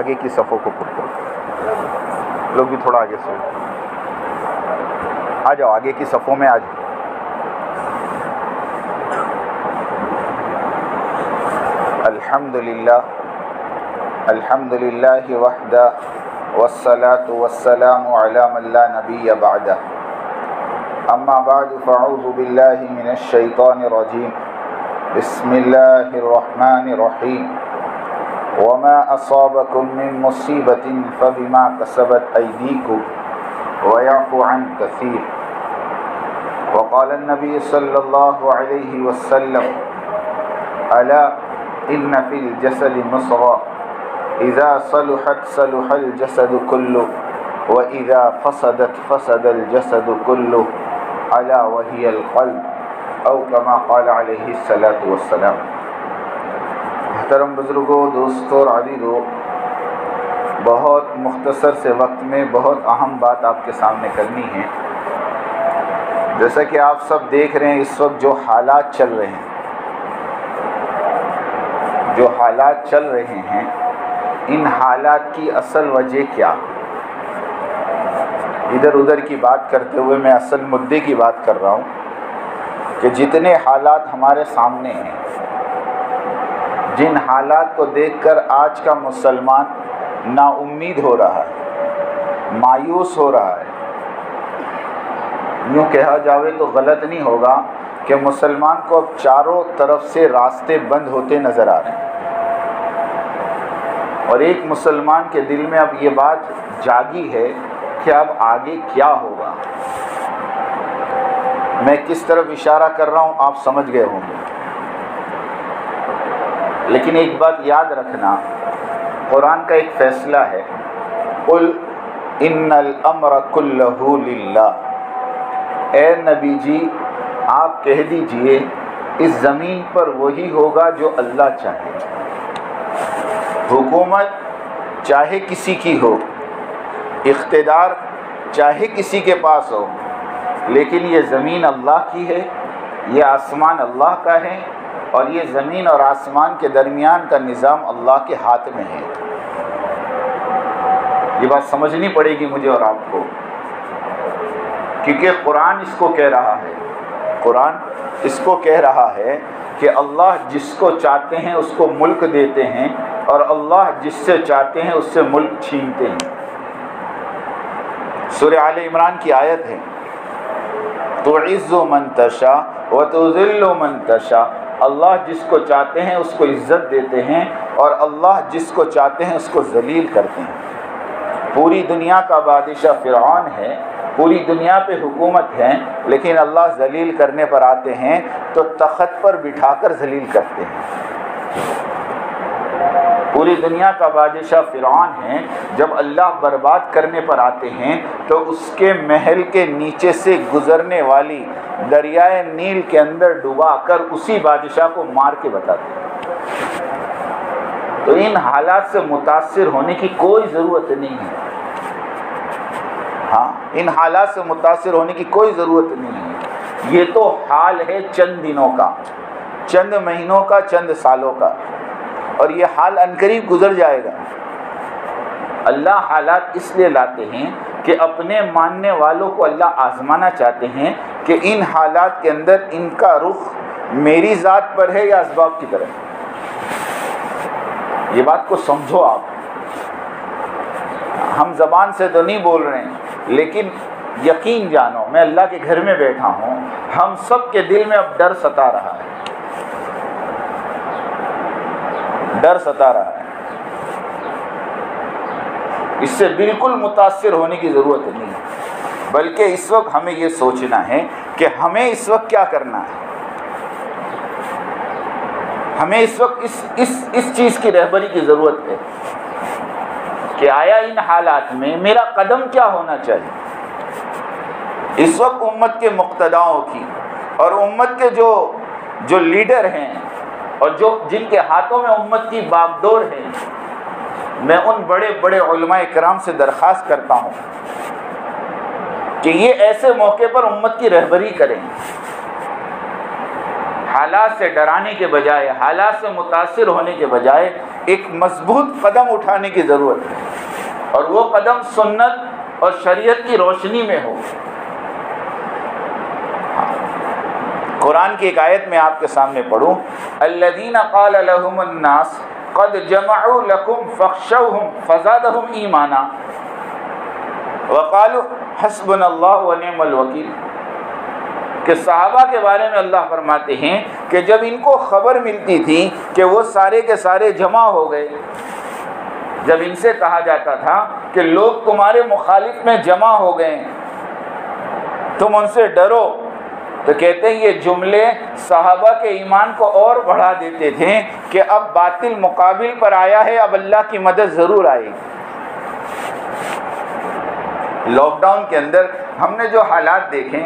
آگے کی صفوں کو پر کرو، لوگ بھی تھوڑا آگے سے آ جاؤ، آگے کی صفوں میں آ جاؤ۔ الحمدللہ الحمدللہ وحدہ والصلاة والسلام علی من لا نبی بعدہ، اما بعد فاعوذ باللہ من الشیطان الرجیم، بسم اللہ الرحمن الرحیم، وما اصابکم من مصیبت فبما کسبت ایدیکم ویعفو عن کثیر، وقال النبی صلی اللہ علیہ وسلم الا ان فی الجسد مضغۃ اذا صلحت صلح الجسد كله واذا فسدت فسد الجسد كله الا وهي القلب او كما قال علیہ الصلاۃ والسلام۔ محترم بزرگوں، دوستوں اور عزیزوں، بہت مختصر سے وقت میں بہت اہم بات آپ کے سامنے کرنی ہے۔ جیسا کہ آپ سب دیکھ رہے ہیں اس وقت جو حالات چل رہے ہیں، جو حالات چل رہے ہیں، ان حالات کی اصل وجہ کیا؟ ادھر ادھر کی بات کرتے ہوئے میں اصل مدعے کی بات کر رہا ہوں کہ جتنے حالات ہمارے سامنے ہیں، جن حالات کو دیکھ کر آج کا مسلمان نا امید ہو رہا ہے، مایوس ہو رہا ہے، یوں کہا جاوے تو غلط نہیں ہوگا کہ مسلمان کو اب چاروں طرف سے راستے بند ہوتے نظر آ رہے ہیں، اور ایک مسلمان کے دل میں اب یہ بات جاگی ہے کہ اب آگے کیا ہوگا۔ میں کس طرف اشارہ کر رہا ہوں آپ سمجھ گئے ہوں گے، لیکن ایک بات یاد رکھنا، قرآن کا ایک فیصلہ ہے، قل ان الامر کلہ للہ، اے نبی جی آپ کہہ دیجئے اس زمین پر وہی ہوگا جو اللہ چاہے۔ حکومت چاہے کسی کی ہو، اقتدار چاہے کسی کے پاس ہو، لیکن یہ زمین اللہ کی ہے، یہ آسمان اللہ کا ہے، اور یہ زمین اور آسمان کے درمیان کا نظام اللہ کے ہاتھ میں ہے۔ یہ بات سمجھنی پڑے گی مجھے اور آپ کو، کیونکہ قرآن اس کو کہہ رہا ہے، قرآن اس کو کہہ رہا ہے کہ اللہ جس کو چاہتے ہیں اس کو ملک دیتے ہیں، اور اللہ جس سے چاہتے ہیں اس سے ملک چھینتے ہیں۔ سورہ آل عمران کی آیت ہے، تُعِزُّ مَن تَشَاءُ وَتُذِلُّ مَن تَشَاءُ، اللہ جس کو چاہتے ہیں اس کو عزت دیتے ہیں، اور اللہ جس کو چاہتے ہیں اس کو ذلیل کرتے ہیں۔ پوری دنیا کا بادشاہ فرعون ہے، پوری دنیا پہ حکومت ہے، لیکن اللہ ذلیل کرنے پر آتے ہیں تو تخت پر بٹھا کر ذلیل کرتے ہیں۔ پوری دنیا کا بادشاہ فرعون ہے، جب اللہ برباد کرنے پر آتے ہیں تو اس کے محل کے نیچے سے گزرنے والی دریائے نیل کے اندر ڈبا کر اسی بادشاہ کو مار کے بتاتے ہیں۔ تو ان حالات سے متاثر ہونے کی کوئی ضرورت نہیں ہے، ہاں ان حالات سے متاثر ہونے کی کوئی ضرورت نہیں ہے۔ یہ تو حال ہے چند دنوں کا، چند مہینوں کا، چند سالوں کا، اور یہ حال عنقریب گزر جائے گا۔ اللہ حالات اس لیے لاتے ہیں کہ اپنے ماننے والوں کو اللہ آزمانا چاہتے ہیں کہ ان حالات کے اندر ان کا رخ میری ذات پر ہے یا اسباب کی طرف۔ یہ بات کو سمجھو آپ، ہم زبان سے تو نہیں بول رہے ہیں، لیکن یقین جانو میں اللہ کے گھر میں بیٹھا ہوں، ہم سب کے دل میں اب ڈر ستا رہا ہے، ڈر ستا رہا ہے۔ اس سے بالکل متاثر ہونے کی ضرورت نہیں ہے، بلکہ اس وقت ہمیں یہ سوچنا ہے کہ ہمیں اس وقت کیا کرنا ہے۔ ہمیں اس وقت اس چیز کی رہبری کی ضرورت ہے کہ آیا ان حالات میں میرا قدم کیا ہونا چاہیے۔ اس وقت امت کے مقتداؤں کی اور امت کے جو لیڈر ہیں اور جن کے ہاتھوں میں امت کی باغڈور ہے، میں ان بڑے بڑے علماء کرام سے درخواست کرتا ہوں کہ یہ ایسے موقع پر امت کی رہبری کریں، حالات سے ڈرانے کے بجائے، حالات سے متاثر ہونے کے بجائے ایک مضبوط قدم اٹھانے کی ضرورت ہے، اور وہ قدم سنت اور شریعت کی روشنی میں ہو۔ قرآن کی ایک آیت میں آپ کے سامنے پڑھوں، الذین قال لهم الناس قد جمعوا لكم فاخشوهم فزادهم ایمانا وقالوا حسبنا اللہ ونعم الوکیل، کہ صحابہ کے بارے میں اللہ فرماتے ہیں کہ جب ان کو خبر ملتی تھی کہ وہ سارے کے سارے جمع ہو گئے، جب ان سے کہا جاتا تھا کہ لوگ تمہارے مخالف میں جمع ہو گئے، تم ان سے ڈرو، تو کہتے ہیں یہ جملے صحابہ کے ایمان کو اور بڑھا دیتے تھے کہ اب باطل مقابل پر آیا ہے، اب اللہ کی مدد ضرور آئے۔ لاک ڈاؤن کے اندر ہم نے جو حالات دیکھیں،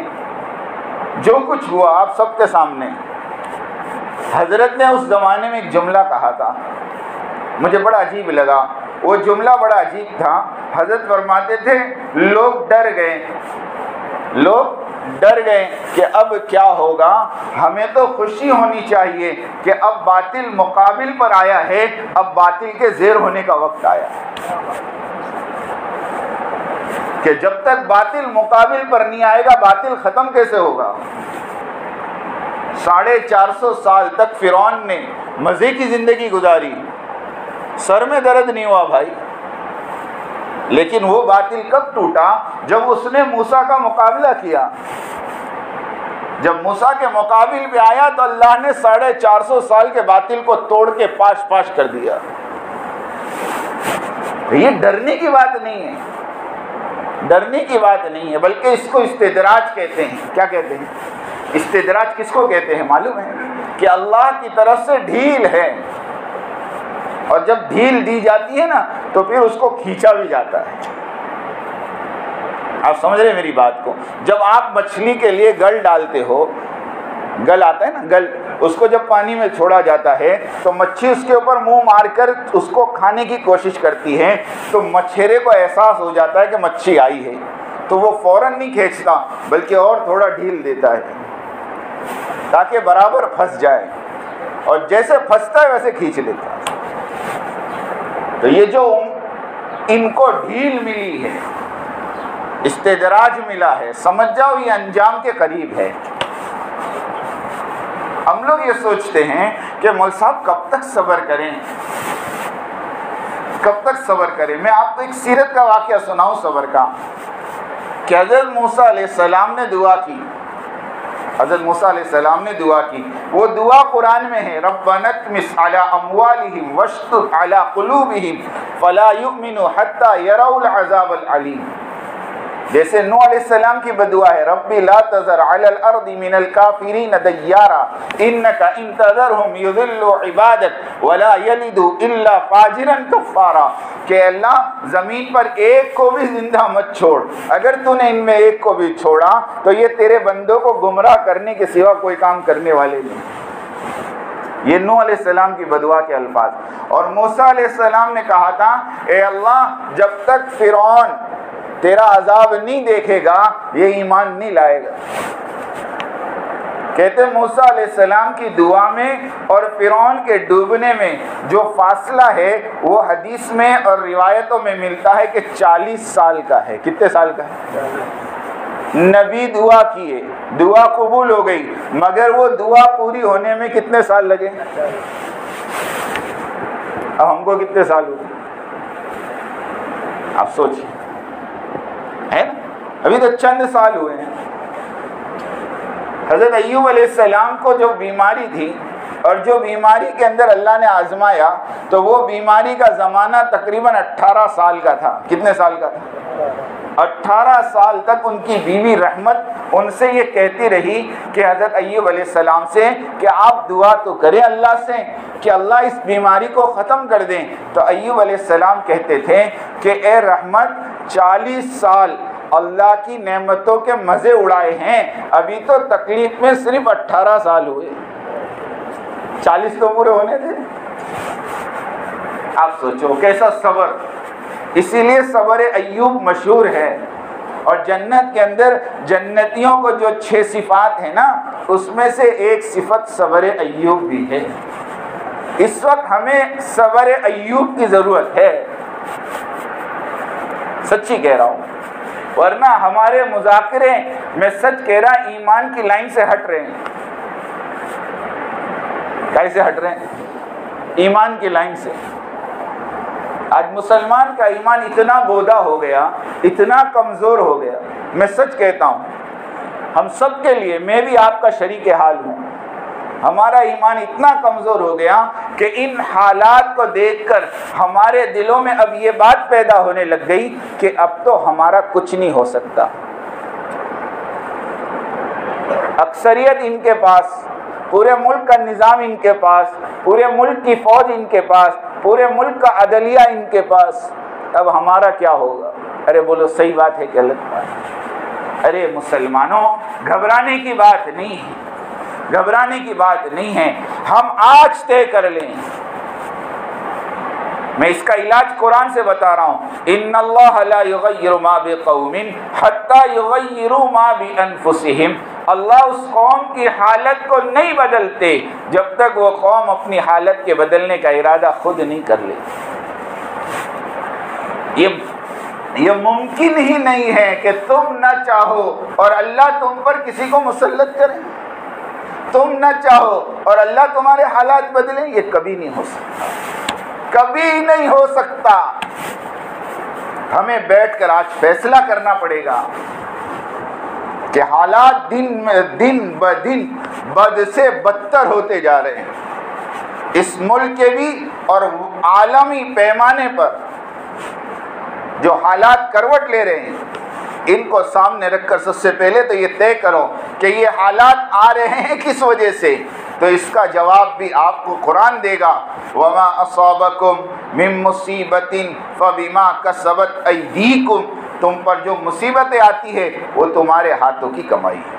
جو کچھ ہوا آپ سب کے سامنے، حضرت نے اس زمانے میں ایک جملہ کہا تھا، مجھے بڑا عجیب لگا، وہ جملہ بڑا عجیب تھا۔ حضرت فرماتے تھے لوگ ڈر گئے کہ اب کیا ہوگا، ہمیں تو خوشی ہونی چاہیے کہ اب باطل مقابل پر آیا ہے، اب باطل کے زیر ہونے کا وقت آیا، کہ جب تک باطل مقابل پر نہیں آئے گا باطل ختم کیسے ہوگا۔ 450 سال تک فرعون نے مزے کی زندگی گزاری، سر میں درد نہیں ہوا بھائی، لیکن وہ باطل کب ٹوٹا؟ جب اس نے موسیٰ کا مقابلہ کیا۔ جب موسیٰ کے مقابل پہ آیا تو اللہ نے 450 سال کے باطل کو توڑ کے پاش پاش کر دیا۔ یہ ڈرنے کی بات نہیں ہے، ڈرنے کی بات نہیں ہے، بلکہ اس کو استدراج کہتے ہیں۔ کیا کہتے ہیں؟ استدراج کس کو کہتے ہیں معلوم ہے؟ کہ اللہ کی طرف سے ڈھیل ہے، اور جب ڈھیل دی جاتی ہے نا تو پھر اس کو کھینچا بھی جاتا ہے۔ آپ سمجھ رہے ہیں میری بات کو؟ جب آپ مچھلی کے لیے گل ڈالتے ہو، گل آتا ہے نا، گل، اس کو جب پانی میں چھوڑا جاتا ہے تو مچھلی اس کے اوپر منہ مار کر اس کو کھانے کی کوشش کرتی ہے، تو مچھیرے کو احساس ہو جاتا ہے کہ مچھلی آئی ہے، تو وہ فوراً نہیں کھینچتا بلکہ اور تھوڑا ڈھیل دیتا ہے تاکہ برابر پھنس جائے، اور جیسے پھنستا ہے ویسے کھینچ لیتا ہے۔ تو یہ جو ان کو ڈھیل ملی ہے، استدراج ملا ہے، سمجھ جاؤ یہ انجام کے قریب ہے۔ ہم لوگ یہ سوچتے ہیں کہ مول صاحب کب تک صبر کریں، کب تک صبر کریں۔ میں آپ کو ایک سیرت کا واقعہ سناؤں صبر کا، کہ حضرت موسیٰ علیہ السلام نے دعا کی، حضرت موسیٰ علیہ السلام نے دعا کی، وہ دعا قرآن میں ہے، ربنا اطمس علی اموالہم واشدد علی قلوبہم فلا یؤمنوا حتی یروا العذاب العلیم۔ جیسے نوح علیہ السلام کی بدعا ہے، ربی لا تذر علی الارض من الکافرین دیارا انک ان تذرہم یضلوا عبادک ولا یلدوا الا فاجرا کفارا، کہ اللہ زمین پر ایک کو بھی زندہ مت چھوڑ، اگر تو نے ان میں ایک کو بھی چھوڑا تو یہ تیرے بندوں کو گمراہ کرنے کے سوا کوئی کام کرنے والے نہیں۔ یہ نوح علیہ السلام کی بدعا کے الفاظ۔ اور موسیٰ علیہ السلام نے کہا تھا، اے اللہ جب تک فرعون تیرا عذاب نہیں دیکھے گا یہ ایمان نہیں لائے گا۔ کہتے موسیٰ علیہ السلام کی دعا میں اور فرعون کے ڈوبنے میں جو فاصلہ ہے وہ حدیث میں اور روایتوں میں ملتا ہے کہ 40 سال کا ہے۔ کتنے سال کا ہے؟ نبی دعا کیے، دعا قبول ہو گئی، مگر وہ دعا پوری ہونے میں کتنے سال لگے؟ اب ہم کو کتنے سال ہوئے؟ آپ سوچیں، ہے نا؟ ابھی تو چند سال ہوئے ہیں۔ حضرت ایوب علیہ السلام کو جو بیماری تھی اور جو بیماری کے اندر اللہ نے آزمایا، تو وہ بیماری کا زمانہ تقریباً 18 سال کا تھا۔ کتنے سال کا تھا؟ 18 سال تک ان کی بیوی رحمت ان سے یہ کہتی رہی کہ حضرت ایوب علیہ السلام سے کہ آپ دعا تو کریں اللہ سے کہ اللہ اس بیماری کو ختم کر دیں۔ تو ایوب علیہ السلام کہتے تھے کہ اے رحمت، 40 سال اللہ کی نعمتوں کے مزے اڑائے ہیں، ابھی تو تکلیف میں صرف 18 سال ہوئے، 40 تو پورے ہونے تھے۔ آپ سوچو کیسا صبر۔ اسی لیے صبر ایوب مشہور ہے، اور جنت کے اندر جنتیوں کو جو 6 صفات ہیں نا، اس میں سے ایک صفت صبر ایوب بھی ہے۔ اس وقت ہمیں صبر ایوب کی ضرورت ہے، سچی کہہ رہا ہوں، ورنہ ہمارے مذاکرے میں سچ کہہ رہا ایمان کی لائن سے ہٹ رہے ہیں۔ کیسے ہٹ رہے ہیں؟ ایمان کی لائن سے۔ آج مسلمان کا ایمان اتنا بودا ہو گیا، اتنا کمزور ہو گیا، میں سچ کہتا ہوں، ہم سب کے لیے، میں بھی آپ کا شریک حال ہوں، ہمارا ایمان اتنا کمزور ہو گیا کہ ان حالات کو دیکھ کر ہمارے دلوں میں اب یہ بات پیدا ہونے لگ گئی کہ اب تو ہمارا کچھ نہیں ہو سکتا۔ اکثریت ان کے پاس، پورے ملک کا نظام ان کے پاس، پورے ملک کی فوج ان کے پاس، پورے ملک کا عدلیہ ان کے پاس، اب ہمارا کیا ہوگا؟ ارے بولو صحیح بات ہے کہ غلط بات ہے؟ ارے مسلمانوں، گھبرانے کی بات نہیں ہے، گھبرانے کی بات نہیں ہے، ہم آج طے کر لیں۔ میں اس کا علاج قرآن سے بتا رہا ہوں، ان اللہ لا یغیر ما بقوم حتی یغیروا ما بانفسہم، اللہ اس قوم کی حالت کو نہیں بدلتے جب تک وہ قوم اپنی حالت کے بدلنے کا ارادہ خود نہیں کر لے۔ یہ ممکن ہی نہیں ہے کہ تم نہ چاہو اور اللہ تم پر کسی کو مسلط کرے، تم نہ چاہو اور اللہ تمہارے حالات بدلے، یہ کبھی نہیں ہو سکتا، کبھی نہیں ہو سکتا۔ ہمیں بیٹھ کر آج فیصلہ کرنا پڑے گا کہ حالات دن بدن بد سے بدتر ہوتے جا رہے ہیں، اس ملک کے بھی اور عالمی پیمانے پر جو حالات کروٹ لے رہے ہیں، ان کو سامنے رکھ کر سب سے پہلے تو یہ طے کرو کہ یہ حالات آ رہے ہیں کس وجہ سے، تو اس کا جواب بھی آپ کو قرآن دے گا، وَمَا أَصَابَكُم مِّن مُّصِيبَةٍ فَبِمَا كَسَبَتْ أَيْدِيكُمْ، تم پر جو مصیبتیں آتی ہے وہ تمہارے ہاتھوں کی کمائی ہے۔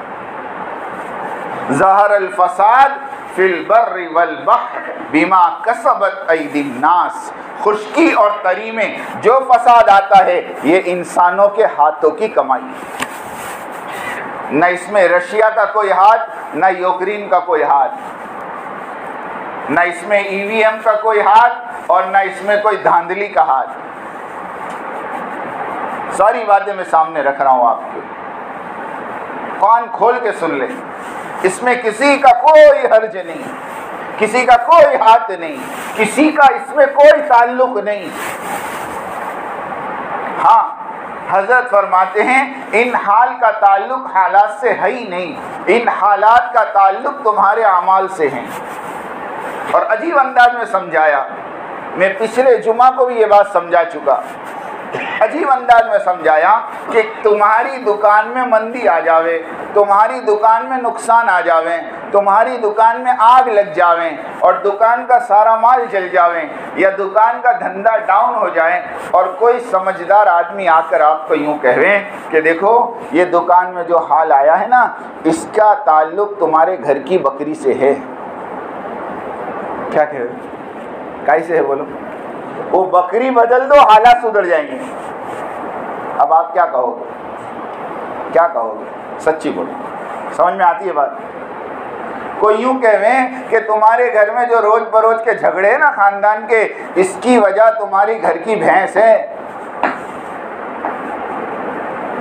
ظَهَرَ الْفَسَادُ فِي الْبَرِّ وَالْبَحْرِ بِمَا كَسَبَتْ أَيْدِي النَّاسِ، خشکی اور تری میں جو فساد آتا ہے یہ انسانوں کے ہاتھوں کی کمائی ہے۔ نہ اس میں رشیا کا کوئی ہاتھ، نہ یوکرین کا کوئی ہاتھ، نہ اس میں EVM کا کوئی ہاتھ اور نہ اس میں کوئی دھاندلی کا ہاتھ۔ ساری باتیں میں سامنے رکھ رہا ہوں آپ کے، کان کھول کے سن لیں، اس میں کسی کا کوئی حرج نہیں، کسی کا کوئی ہاتھ نہیں، کسی کا اس میں کوئی تعلق نہیں۔ ہاں، حضرت فرماتے ہیں ان حال کا تعلق حالات سے ہے ہی نہیں، ان حالات کا تعلق تمہارے اعمال سے ہیں۔ اور عجیب انداز میں سمجھایا، میں پچھلے جمعہ کو بھی یہ بات سمجھا چکا، عجیب انداز میں سمجھایا کہ تمہاری دکان میں مندی آ جاوے، تمہاری دکان میں نقصان آ جاویں، تمہاری دکان میں آگ لگ جاویں اور دکان کا سارا مال جل جاویں، یا دکان کا دھندا ڈاؤن ہو جائے اور کوئی سمجھدار آدمی آ کر آپ کو یوں کہے کہ دیکھو یہ دکان میں جو حال آیا ہے نا، اس کا تعلق تمہارے گھر کی بکری سے ہے۔ کیا کہے؟ کیسے ہے بولو؟ وہ بکری بدل دو حالات سدھر جائیں گے۔ اب آپ کیا کہو گے؟ کیا کہو گے؟ سچی بولو، سمجھ میں آتی ہے بات؟ کوئی یوں کہیں کہ تمہارے گھر میں جو روز بروز کے جھگڑے ہیں نا خاندان کے، اس کی وجہ تمہاری گھر کی بھینس ہے،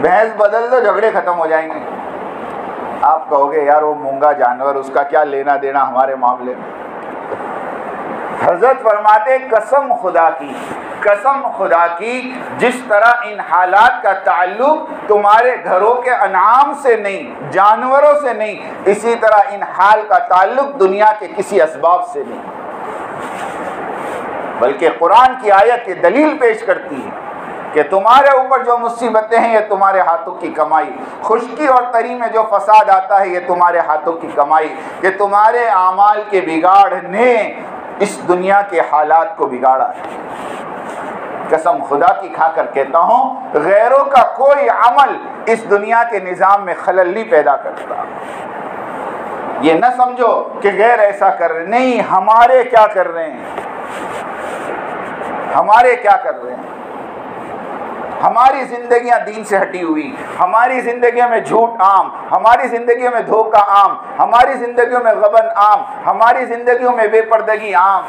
بھینس بدل دو جھگڑے ختم ہو جائیں گے۔ آپ کہو گے یار وہ مونگا جانور، اس کا کیا لینا دینا ہمارے معاملے میں؟ حضرت فرماتے قسم خدا کی، قسم خدا کی، جس طرح ان حالات کا تعلق تمہارے گھروں کے انعام سے نہیں، جانوروں سے نہیں، اسی طرح ان حال کا تعلق دنیا کے کسی اسباب سے نہیں، بلکہ قرآن کی آیت کی دلیل پیش کرتی ہے کہ تمہارے اوپر جو مصیبتیں ہیں یہ تمہارے ہاتھوں کی کمائی، خشکی اور تری میں جو فساد آتا ہے یہ تمہارے ہاتھوں کی کمائی، کہ تمہارے اعمال کے بگاڑ نے اس دنیا کے حالات کو بگاڑا ہے۔ قسم خدا کی کھا کر کہتا ہوں، غیروں کا کوئی عمل اس دنیا کے نظام میں خلل نہیں پیدا کرتا۔ یہ نہ سمجھو کہ غیر ایسا کر رہے، نہیں، ہمارے کیا کر رہے ہیں، ہمارے کیا کر رہے ہیں۔ ہماری زندگیاں دین سے ہٹی ہوئی، ہماری زندگیوں میں جھوٹ عام، ہماری زندگیوں میں دھوکہ عام، ہماری زندگیوں میں غبن عام، ہماری زندگیوں میں بے پردگی عام۔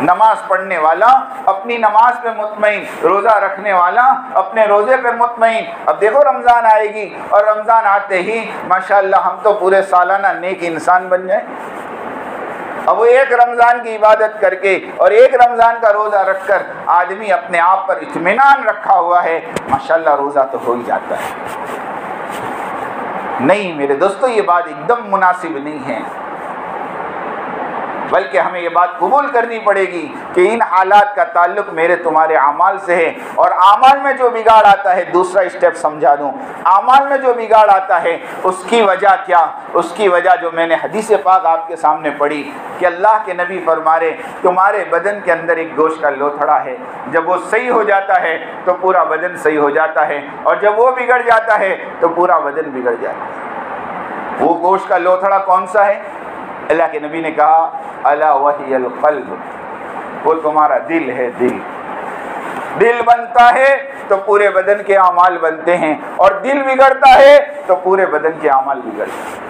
نماز پڑھنے والا اپنی نماز پہ مطمئن، روزہ رکھنے والا اپنے روزے پہ مطمئن۔ اب دیکھو رمضان آئے گی اور رمضان آتے ہی ماشاءاللہ ہم تو پورے سالانہ نیک انسان بن جائیں۔ اب وہ ایک رمضان کی عبادت کر کے اور ایک رمضان کا روزہ رکھ کر آدمی اپنے آپ پر اطمینان رکھا ہوا ہے، ماشاءاللہ روزہ تو ہو ہی جاتا ہے۔ نہیں میرے دوستو، یہ بات ایک دم مناسب نہیں ہے، بلکہ ہمیں یہ بات قبول کرنی پڑے گی کہ ان حالات کا تعلق میرے تمہارے اعمال سے ہے۔ اور اعمال میں جو بگاڑ آتا ہے، دوسرا اسٹیپ سمجھا دوں، اعمال میں جو بگاڑ آتا ہے اس کی وجہ کیا؟ اس کی وجہ جو میں نے حدیث پاک آپ کے سامنے پڑھی کہ اللہ کے نبی فرما رہے تمہارے بدن کے اندر ایک گوشت کا لوتھڑا ہے، جب وہ صحیح ہو جاتا ہے تو پورا بدن صحیح ہو جاتا ہے، اور جب وہ بگڑ جاتا ہے تو پورا بدن بگڑ جاتا ہے۔ وہ گوشت کا لوتھڑا کون سا ہے؟ اللہ کے نبی نے کہا الا وہی القلب، وہ تمہارا دل ہے۔ دل بنتا ہے تو پورے بدن کے اعمال بنتے ہیں، اور دل بگڑتا ہے تو پورے بدن کے اعمال بگڑتے ہیں۔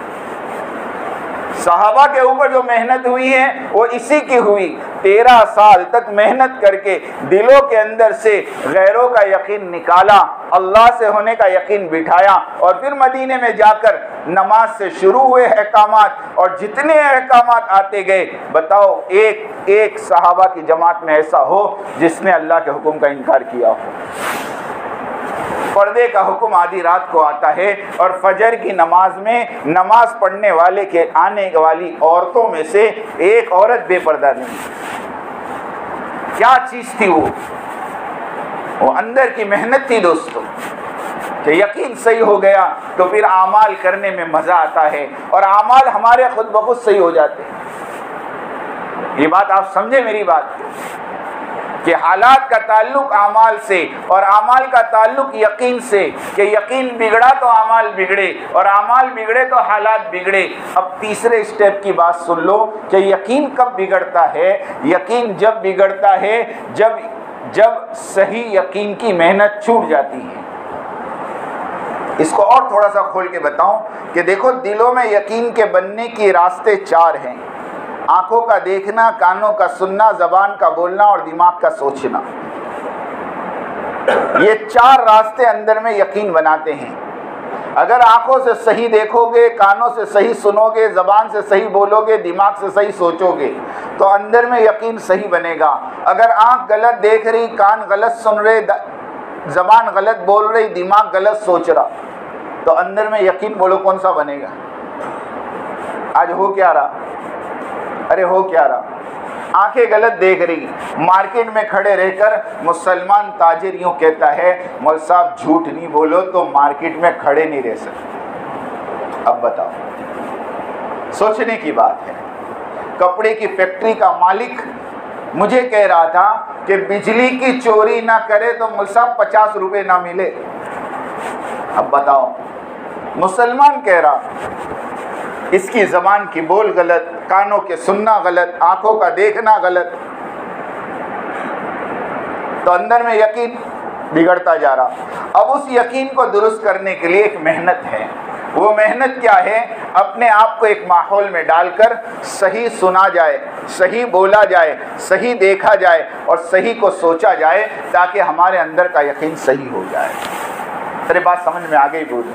صحابہ کے اوپر جو محنت ہوئی ہے وہ اسی کی ہوئی، 13 سال تک محنت کر کے دلوں کے اندر سے غیروں کا یقین نکالا، اللہ سے ہونے کا یقین بٹھایا، اور پھر مدینے میں جا کر نماز سے شروع ہوئے احکامات، اور جتنے احکامات آتے گئے، بتاؤ ایک صحابہ کی جماعت میں ایسا ہو جس نے اللہ کے حکم کا انکار کیا ہو؟ پردے کا حکم آدھی رات کو آتا ہے، اور فجر کی نماز میں نماز پڑھنے والے کے آنے والی عورتوں میں سے ایک عورت بے پردہ نہیں۔ کیا چیز تھی وہ اندر کی محنت تھی دوستو، کہ یقین صحیح ہو گیا تو پھر اعمال کرنے میں مزہ آتا ہے، اور اعمال ہمارے خود بخود صحیح ہو جاتے ہیں۔ یہ بات آپ سمجھے میری بات، کہ حالات کا تعلق اعمال سے، اور اعمال کا تعلق یقین سے، کہ یقین بگڑا تو اعمال بگڑے، اور اعمال بگڑے تو حالات بگڑے۔ اب تیسرے اسٹیپ کی بات سن لو کہ یقین کب بگڑتا ہے؟ یقین جب بگڑتا ہے جب صحیح یقین کی محنت چھوٹ جاتی ہے۔ اس کو اور تھوڑا سا کھول کے بتاؤں کہ دیکھو دلوں میں یقین کے بننے کی راستے 4 ہیں: آنکھوں کا دیکھنا، کانوں کا سننا، زبان کا بولنا، اور دماغ کا سوچنا۔ یہ 4 راستے اندر میں یقین بناتے ہیں۔ اگر آنکھوں سے صحیح دیکھو گے، کانوں سے صحیح سنو گے، زبان سے صحیح بولو گے، دماغ سے صحیح سوچو گے تو اندر میں یقین صحیح بنے گا۔ اگر آنکھ غلط دیکھ رہی، کان غلط سن رہے، زبان غلط بول رہی، دماغ غلط سوچ رہا تو اندر میں یقین بولو کون سا بنے گا؟ آج ہو کیا رہا؟ ارے ہو کیا رہا؟ آنکھیں غلط دیکھ رہی، مارکیٹ میں کھڑے رہ کر مسلمان تاجر یوں کہتا ہے مول صاحب جھوٹ نہیں بولو تو مارکیٹ میں کھڑے نہیں رہ سکتے۔ اب بتاؤ، سوچنے کی بات ہے۔ کپڑے کی فیکٹری کا مالک مجھے کہہ رہا تھا کہ بجلی کی چوری نہ کرے تو مول صاحب 50 روپے نہ ملے۔ اب بتاؤ، مسلمان کہہ رہا، اس کی زبان کی بول غلط، کانوں کے سننا غلط، آنکھوں کا دیکھنا غلط، تو اندر میں یقین بگڑتا جا رہا۔ اب اس یقین کو درست کرنے کے لیے ایک محنت ہے۔ وہ محنت کیا ہے؟ اپنے آپ کو ایک ماحول میں ڈال کر صحیح سنا جائے، صحیح بولا جائے، صحیح دیکھا جائے، اور صحیح کو سوچا جائے تاکہ ہمارے اندر کا یقین صحیح ہو جائے۔ ارے بات سمجھ میں آ گئی بول؟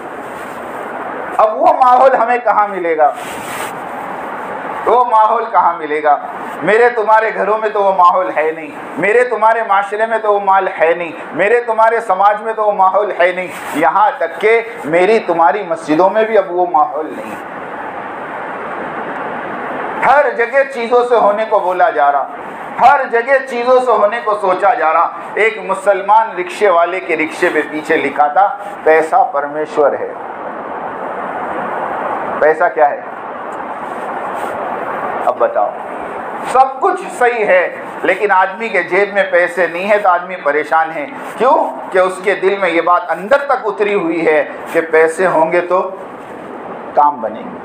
اب وہ ماحول ہمیں کہاں ملے گا؟ وہ ماحول کہاں ملے گا؟ میرے تمہارے گھروں میں تو وہ ماحول ہے نہیں، میرے تمہارے معاشرے میں تو وہ مال ہے نہیں، میرے تمہارے سماج میں تو وہ ماحول ہے نہیں، یہاں تک کہ میری تمہاری مسجدوں میں بھی اب وہ ماحول نہیں۔ ہر جگہ چیزوں سے ہونے کو بولا جا رہا، ہر جگہ چیزوں سے ہونے کو سوچا جا رہا۔ ایک مسلمان رکشے والے کے رکشے پہ پیچھے لکھا تھا پیسہ پرمیشور ہے۔ پیسہ کیا ہے؟ اب بتاؤ، سب کچھ صحیح ہے لیکن آدمی کے جیب میں پیسے نہیں ہے تو آدمی پریشان ہے۔ کیوں؟ کہ اس کے دل میں یہ بات اندر تک اتری ہوئی ہے کہ پیسے ہوں گے تو کام بنے گے۔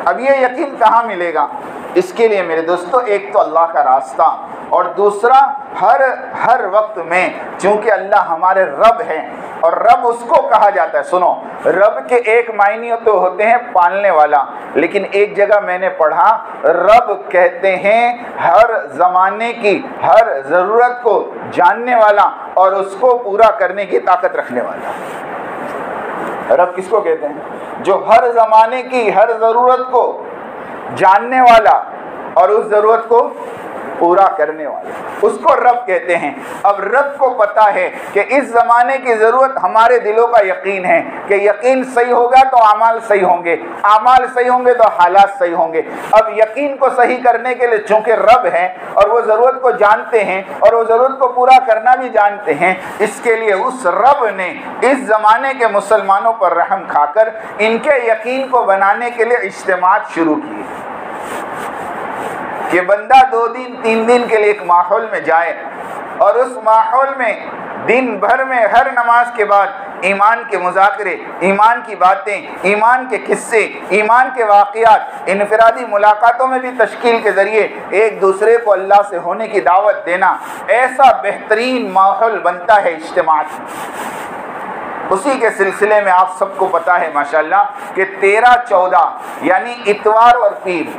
اب یہ یقین کہاں ملے گا؟ اس کے لیے میرے دوستو ایک تو اللہ کا راستہ، اور دوسرا ہر وقت میں، چونکہ اللہ ہمارے رب ہیں، اور رب اس کو کہا جاتا ہے، سنو، رب کے ایک معنی تو ہوتے ہیں پالنے والا، لیکن ایک جگہ میں نے پڑھا رب کہتے ہیں ہر زمانے کی ہر ضرورت کو جاننے والا اور اس کو پورا کرنے کی طاقت رکھنے والا۔ رب کس کو کہتے ہیں؟ جو ہر زمانے کی ہر ضرورت کو جاننے والا اور اس ضرورت کو پورا کرنے والا، اس کو رب کہتے ہیں۔ اب رب کو پتا ہے کہ اس زمانے کی ضرورت ہمارے دلوں کا یقین ہے کہ یقین صحیح ہوگا تو اعمال صحیح ہوں گے، اعمال صحیح ہوں گے تو حالات صحیح ہوں گے۔ اب یقین کو صحیح کرنے کے لیے چونکہ رب ہیں اور وہ ضرورت کو جانتے ہیں اور وہ ضرورت کو پورا کرنا بھی جانتے ہیں، اس کے لیے اس رب نے اس زمانے کے مسلمانوں پر رحم کھا کر ان کے یقین کو بنانے کے لیے اجتماعات شروع کیے کہ بندہ 2 دن 3 دن کے لیے ایک ماحول میں جائے اور اس ماحول میں دن بھر میں ہر نماز کے بعد ایمان کے مذاکرے، ایمان کی باتیں، ایمان کے قصے، ایمان کے واقعات، انفرادی ملاقاتوں میں بھی تشکیل کے ذریعے ایک دوسرے کو اللہ سے ہونے کی دعوت دینا، ایسا بہترین ماحول بنتا ہے اجتماعات میں۔ اسی کے سلسلے میں آپ سب کو پتا ہے ماشاءاللہ کہ 13، 14 یعنی اتوار اور پیر،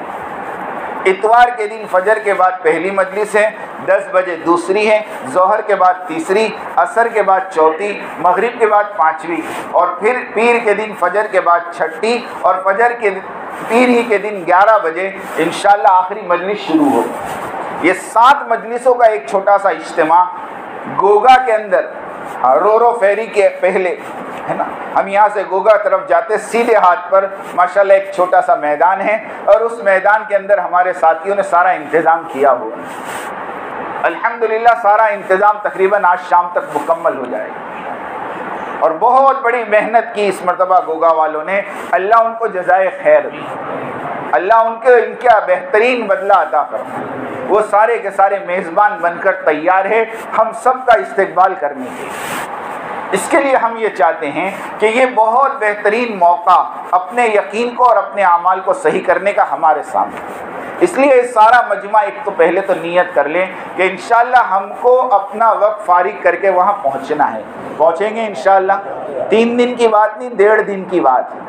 اتوار کے دن فجر کے بعد پہلی مجلس ہے، 10 بجے دوسری ہے، ظہر کے بعد تیسری، عصر کے بعد چوتھی، مغرب کے بعد 5ویں، اور پھر پیر کے دن فجر کے بعد 6ٹھی، اور پیر ہی کے دن 11 بجے انشاءاللہ آخری مجلس شروع ہو۔ یہ 7 مجلسوں کا ایک چھوٹا سا اجتماع گوگا کے اندر، رورو فیری کے پہلے ہے نا، ہم یہاں سے گوگا طرف جاتے سیدھے ہاتھ پر ماشاءاللہ ایک چھوٹا سا میدان ہے، اور اس میدان کے اندر ہمارے ساتھیوں نے سارا انتظام کیا ہوا ہے۔ الحمدللہ سارا انتظام تقریباً آج شام تک مکمل ہو جائے گا، اور بہت بڑی محنت کی اس مرتبہ گوگا والوں نے، اللہ ان کو جزائے خیر دی، اللہ ان کا بہترین بدلہ عطا فرمائے۔ وہ سارے کے سارے میزبان بن کر تیار ہے ہم سب کا استقبال کرنے کے لیے۔ اس کے لیے ہم یہ چاہتے ہیں کہ یہ بہت بہترین موقع اپنے یقین کو اور اپنے اعمال کو صحیح کرنے کا ہمارے سامنے، اس لیے سارا مجمع ایک تو پہلے تو نیت کر لیں کہ انشاءاللہ ہم کو اپنا وقت فارغ کر کے وہاں پہنچنا ہے، پہنچیں گے انشاءاللہ۔ 3 دن کی بات نہیں، 1.5 دن کی بات ہے،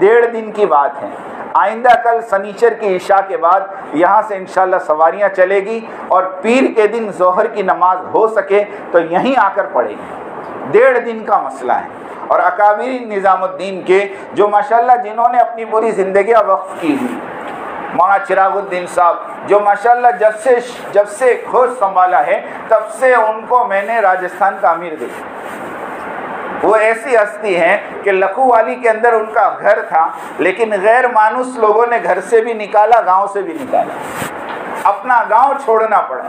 1.5 دن کی بات ہے۔ آئندہ کل سنیچر کی عشاء کے بعد یہاں سے انشاءاللہ سواریاں چلے گی، اور پیر کے دن ظہر کی نماز ہو سکے تو یہیں آ کر پڑھے گی۔ 1.5 دن کا مسئلہ ہے، اور اکابرین نظام الدین کے جو ماشاءاللہ جنہوں نے اپنی پوری زندگیاں وقف کی ہوئی، مولانا چراغ الدین صاحب جو ماشاءاللہ جب سے ہوش سنبھالا ہے تب سے ان کو میں نے راجستھان کا امیر دیکھا۔ وہ ایسی ہستی ہیں کہ لکھو والی کے اندر ان کا گھر تھا، لیکن غیر مانوس لوگوں نے گھر سے بھی نکالا، گاؤں سے بھی نکالا، اپنا گاؤں چھوڑنا پڑا،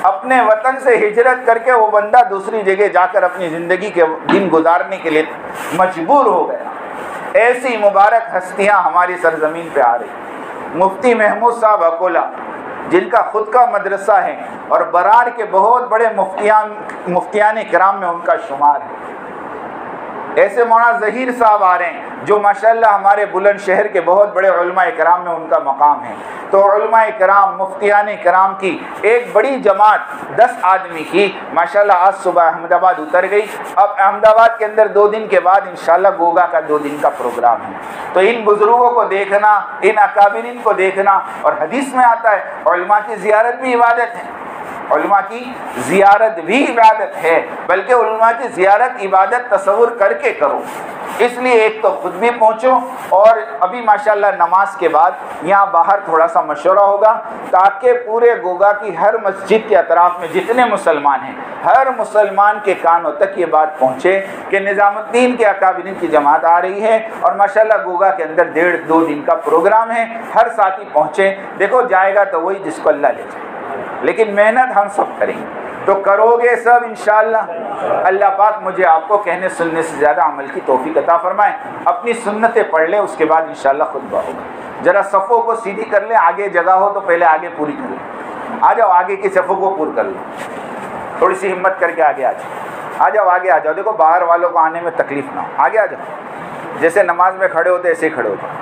اپنے وطن سے ہجرت کر کے وہ بندہ دوسری جگہ جا کر اپنی زندگی کے دن گزارنے کے لیے مجبور ہو گیا۔ ایسی مبارک ہستیاں ہماری سرزمین پہ آ رہی۔ مفتی محمود صاحب اکولا جن کا خود کا مدرسہ ہے، اور برار کے بہت بڑے مفتیان کرام میں ان کا شمار ہے۔ ایسے مولانا ظہیر صاحب آ رہے ہیں جو ماشاءاللہ ہمارے بلند شہر کے بہت بڑے علماء کرام میں ان کا مقام ہے۔ تو علماء کرام، مفتیان کرام کی ایک بڑی جماعت 10 آدمی کی ماشاءاللہ آج صبح احمد آباد اتر گئی۔ اب احمد آباد کے اندر 2 دن کے بعد انشاءاللہ گوگا کا 2 دن کا پروگرام ہے۔ تو ان بزرگوں کو دیکھنا، ان اکابرین کو دیکھنا، اور حدیث میں آتا ہے علماء کی زیارت بھی عبادت ہے، علماء کی زیارت بھی عبادت ہے، بلکہ علماء کی زیارت عبادت تصور کر کے کرو۔ اس لیے ایک تو خود بھی پہنچو، اور ابھی ماشاءاللہ نماز کے بعد یہاں باہر تھوڑا سا مشورہ ہوگا تاکہ پورے گوگا کی ہر مسجد کے اطراف میں جتنے مسلمان ہیں ہر مسلمان کے کانوں تک یہ بات پہنچے کہ نظام الدین کے اکابرین کی جماعت آ رہی ہے، اور ماشاءاللہ گوگا کے اندر 1.5-2 دن کا پروگرام ہے۔ ہر ساتھی پہنچے، دیکھو جائے گا تو وہی جس کو اللہ لے جائے، لیکن محنت ہم سب کریں گے، تو کرو گے سب انشاءاللہ۔ اللہ پاک مجھے آپ کو کہنے سننے سے زیادہ عمل کی توفیق عطا فرمائے۔ اپنی سنتیں پڑھ لیں، اس کے بعد انشاءاللہ خطبہ ہوگا۔ ذرا صفوں کو سیدھی کر لیں، آگے جگہ ہو تو پہلے آگے پوری کر لیں۔ آ جاؤ، آگے کی صفوں کو پور کر لو، تھوڑی سی ہمت کر کے آگے آ جاؤ، آ جاؤ آگے آ جاؤ۔ دیکھو باہر والوں کو آنے میں تکلیف نہ ہو، آگے آ جاؤ، جیسے نماز میں کھڑے ہوتے ایسے ہی کھڑے ہو جاؤ۔